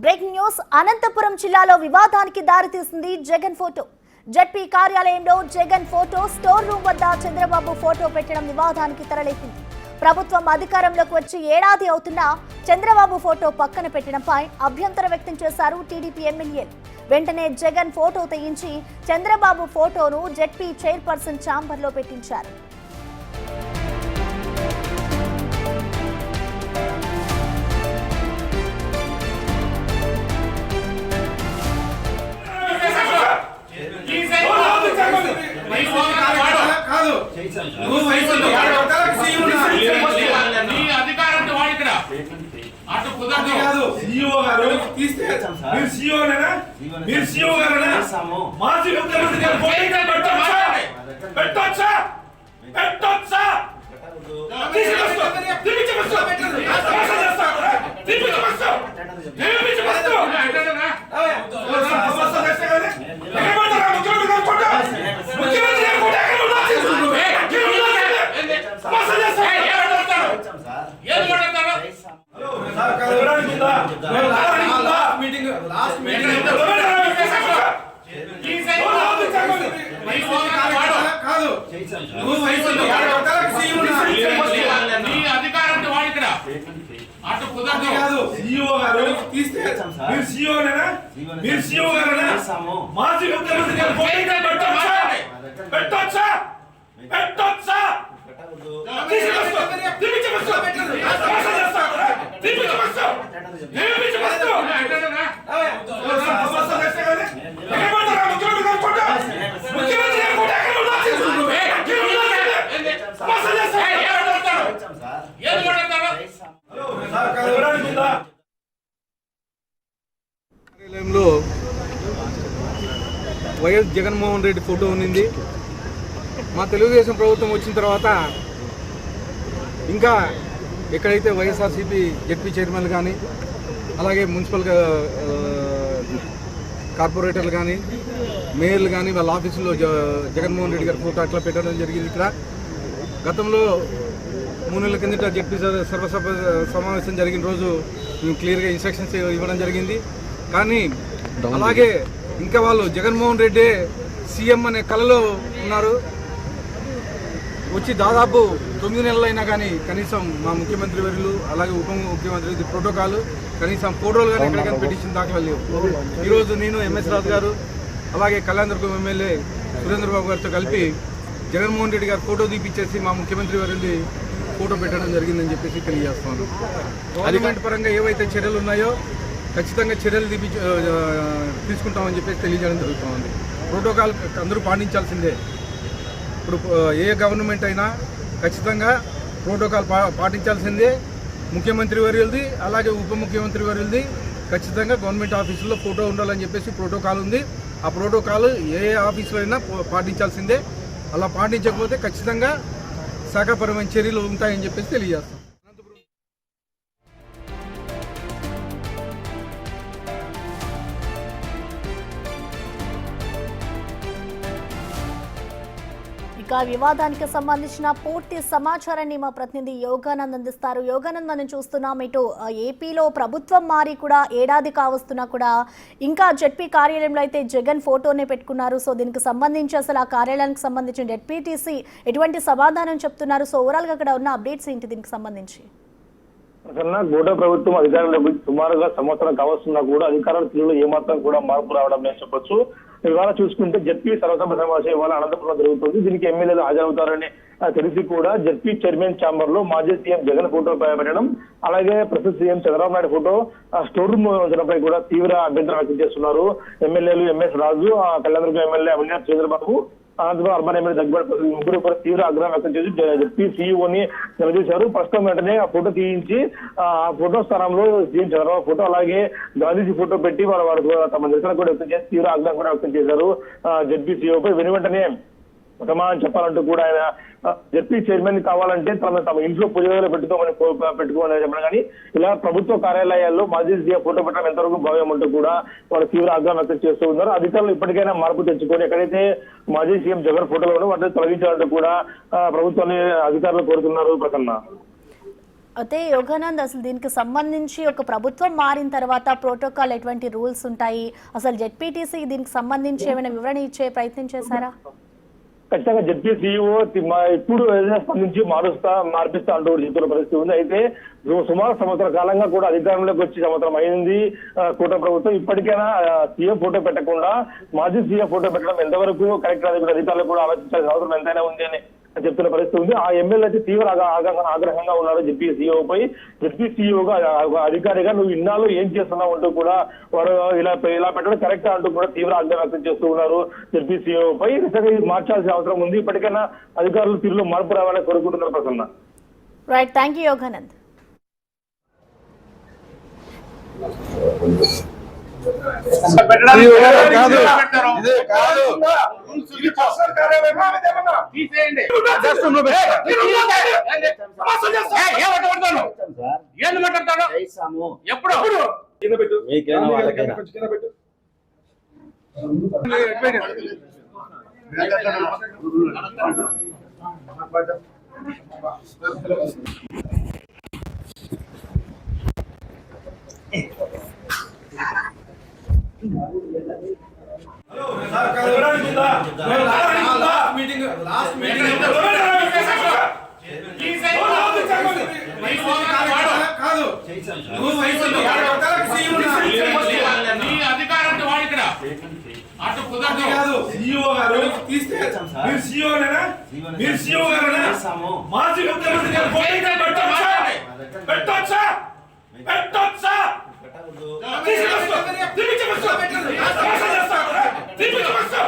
Breaking news Anantapuram జిల్లాలో వివాదానికి దారితీసింది జగన్ ఫోటో. జడ్పీ కార్యాలయంలో జగన్ ఫోటో స్టోర్ రూమ్ వద్ద చంద్రబాబు ఫోటో పెట్టడం వివాదానికి తెరలేపింది. ప్రభుత్వం అధికారంలోకి వచ్చి ఏడాది అవుతున్నా చంద్రబాబు ఫోటో పక్కన పెట్టడంపై అభ్యంతరం వ్యక్తం చేశారు టీడీపీ ఎమ్మెల్యేలు. వెంటనే జగన్ ఫోటో తీయించి చంద్రబాబు ఫోటోను జడ్పీ చైర్పర్సన్ ఛాంబర్లో పెట్టించారు. వైఎస్ జగన్మోహన్ రెడ్డి ఫోటో ఉంది. మా తెలుగుదేశం ప్రభుత్వం వచ్చిన తర్వాత ఇంకా ఎక్కడైతే వైఎస్ఆర్సీపీ జడ్పీ చైర్మన్లు కానీ అలాగే మున్సిపల్ కార్పొరేటర్లు కానీ మేయర్లు కానీ వాళ్ళ ఆఫీసులో జగన్మోహన్ రెడ్డి గారి ఫోటో అట్లా పెట్టడం జరిగింది. ఇక్కడ గతంలో 3 నెలల కిందట జడ్పీ సర్వసభ సమావేశం జరిగిన రోజు మేము క్లియర్గా ఇన్స్ట్రక్షన్స్ ఇవ్వడం జరిగింది. కానీ అలాగే ఇంకా వాళ్ళు జగన్మోహన్ రెడ్డి సీఎం అనే కళలో ఉన్నారు. వచ్చి దాదాపు 9 నెలలైనా కానీ కనీసం మా ముఖ్యమంత్రి వర్యులు అలాగే ఉప ముఖ్యమంత్రి ప్రోటోకాల్ కనీసం ఫోటోలు కానీ ఎక్కడికైనా పిటిషన్ దాఖలు లేవు. ఈరోజు నేను ఎంఎస్ రాజు గారు అలాగే కళ్యాణదుర్గం ఎమ్మెల్యే సురేంద్రబాబు గారితో కలిపి జగన్మోహన్ రెడ్డి గారు ఫోటో తీపిచ్చేసి మా ముఖ్యమంత్రి వర్యుది ఫోటో పెట్టడం జరిగిందని చెప్పేసి తెలియజేస్తున్నాను. గవర్నమెంట్ పరంగా ఏవైతే చర్యలు ఉన్నాయో ఖచ్చితంగా చర్యలు తీసుకుంటామని చెప్పేసి తెలియజేయడం జరుగుతుంది. ప్రోటోకాల్ అందరూ పాటించాల్సిందే. ఇప్పుడు ఏ గవర్నమెంట్ అయినా ఖచ్చితంగా ప్రోటోకాల్ పాటించాల్సిందే. ముఖ్యమంత్రి వర్యులది అలాగే ఉప ముఖ్యమంత్రి వర్యులది ఖచ్చితంగా గవర్నమెంట్ ఆఫీసుల్లో ఫోటో ఉండాలని చెప్పేసి ప్రోటోకాల్ ఉంది. ఆ ప్రోటోకాల్ ఏ ఆఫీసులో అయినా పాటించాల్సిందే. అలా పాటించకపోతే ఖచ్చితంగా శాఖపరమైన చర్యలు ఉంటాయని చెప్పేసి తెలియజేస్తాం. ఇక వివాదానికి సంబంధించిన పూర్తి సమాచారాన్ని మా ప్రతినిధి యోగానంద్ అందిస్తారు. యోగానంద్, మనం చూస్తున్నాం ఇటు ఏపీలో ప్రభుత్వం మారి కూడా ఏడాది కావస్తున్నా కూడా ఇంకా జడ్పీ కార్యాలయంలో అయితే జగన్ ఫోటోనే పెట్టుకున్నారు. సో దీనికి సంబంధించి అసలు ఆ కార్యాలయానికి సంబంధించిన జడ్పీటీసీ ఎటువంటి సమాధానం చెప్తున్నారు? సో ఓవరాల్గా అక్కడ ఉన్న అప్డేట్స్ ఏంటి దీనికి సంబంధించి? గూడ ప్రభుత్వం అధికారంలోకి సుమారుగా సంవత్సరం కావస్తున్నా కూడా అధికారుల తీరులో ఏమాత్రం కూడా మార్పు రావడం లేదు చెప్పొచ్చు. ఇవాళ చూసుకుంటే జడ్పీ సర్వసభ సమావేశం ఇవాళ అనంతపురం జరుగుతుంది. దీనికి ఎమ్మెల్యేలు హాజరవుతారని తెలిసి కూడా జడ్పీ చైర్మన్ ఛాంబర్ లో మాజీ సీఎం జగన్ ఫోటో పెట్టడం అలాగే ప్రస్తుత CM Chandrababu Naidu photo store room ఉంచడంపై కూడా తీవ్ర అభ్యంతరం వ్యక్తం చేస్తున్నారు. ఎమ్మెల్యేలు MS Raju, Kalyanadurgam MLA Avinash Chandrababu, Anantapuram urban MLA దగ్గర ముగ్గురు కూడా తీవ్ర ఆగ్రహం వ్యక్తం చేసి జడ్పీ సీఈఓని నిలదీశారు. ప్రస్తుతం వెంటనే ఆ ఫోటో తీయించి ఆ ఫోటో స్థానంలో సీఎం చంద్రబాబు ఫోటో అలాగే గాంధీజీ ఫోటో పెట్టి వారు తమ నిరసన కూడా వ్యక్తం చేసి తీవ్ర ఆగ్రహం కూడా వ్యక్తం చేశారు జడ్పీ సీఈఓపై. వెంటనే సమాధానం చెప్పాలంటూ కూడా ఆయన జడ్పీ చైర్మన్ కావాలంటే తమ ఇంట్లో పూజలో పెట్టుకోమని చెప్పడం కానీ ఇలా ప్రభుత్వ కార్యాలయాల్లో మాజీ సీఎం ఫోటో పెట్టడం ఎంతవరకు భావ్యం అంటూ కూడా వాళ్ళు తీవ్ర ఆగ్రహం వ్యక్తం చేస్తూ ఉన్నారు. అధికారులు ఇప్పటికైనా మార్పు తెచ్చుకొని ఎక్కడైతే మాజీ సీఎం జగన్ ఫోటోలో వాటిని తొలగించాలంటూ కూడా ప్రభుత్వాన్ని అధికారులు కోరుతున్నారు. ప్రసన్న, అయితే యోగానంద్, అసలు దీనికి సంబంధించి ఒక ప్రభుత్వం మారిన తర్వాత ప్రోటోకాల్ ఎటువంటి రూల్స్ ఉంటాయి, అసలు జెడ్పీటీసీ దీనికి సంబంధించి ఏమైనా వివరణ ఇచ్చే ప్రయత్నం చేశారా? ఖచ్చితంగా జడ్పీ సీఈఓ ఇప్పుడు ఏదైనా స్పందించి మార్పిస్తా అంటూ చెప్తున్న పరిస్థితి ఉంది. అయితే సుమారు సంవత్సర కాలంగా కూడా అధికారంలోకి వచ్చి సంవత్సరం అయింది కూటమి ప్రభుత్వం. ఇప్పటికైనా సీఎం ఫోటో పెట్టకుండా మాజీ సీఎం ఫోటో పెట్టడం ఎంతవరకు కరెక్ట్ అనేది అధికారులు కూడా ఆలోచించాల్సిన అవసరం ఎంతైనా ఉంది అని చెప్తున్న పరిస్థితి ఉంది. ఆ ఎమ్మెల్యే అయితే తీవ్ర ఆగ్రహంగా ఉన్నారు జడ్పీ సీఈఓ పై. జడ్పీ సీఈఓగా అధికారిగా నువ్వు ఇన్నాళ్ళు ఏం చేస్తున్నావు అంటూ కూడా వారు ఇలా పెట్టడం కరెక్ట్ అంటూ కూడా తీవ్ర ఆగ్రహం వ్యక్తం చేస్తూ ఉన్నారు జడ్పీ సీఈఓ పై. నిజంగా ఇది మార్చాల్సిన అవసరం ఉంది. ఇప్పటికైనా అధికారులు తీరులో మార్పు రావాలని కోరుకుంటున్నారు Prasanna. Right, thank you Yoganand. ఏంది మాట్లాడతాడు ఎప్పుడు అధికారంతో వాడు ఇక్కడ అటు కుదరదు. సీఈఓ గారు తీస్తే మీరు సీఈఓ నేనా? మీరు సీఈఓ గారేనా? మాజీ ముఖ్యమంత్రి గారు ఫోటో పెట్టొచ్చా? పెట్టొచ్చా? పెట్టొచ్చా? తీసుకొస్తా.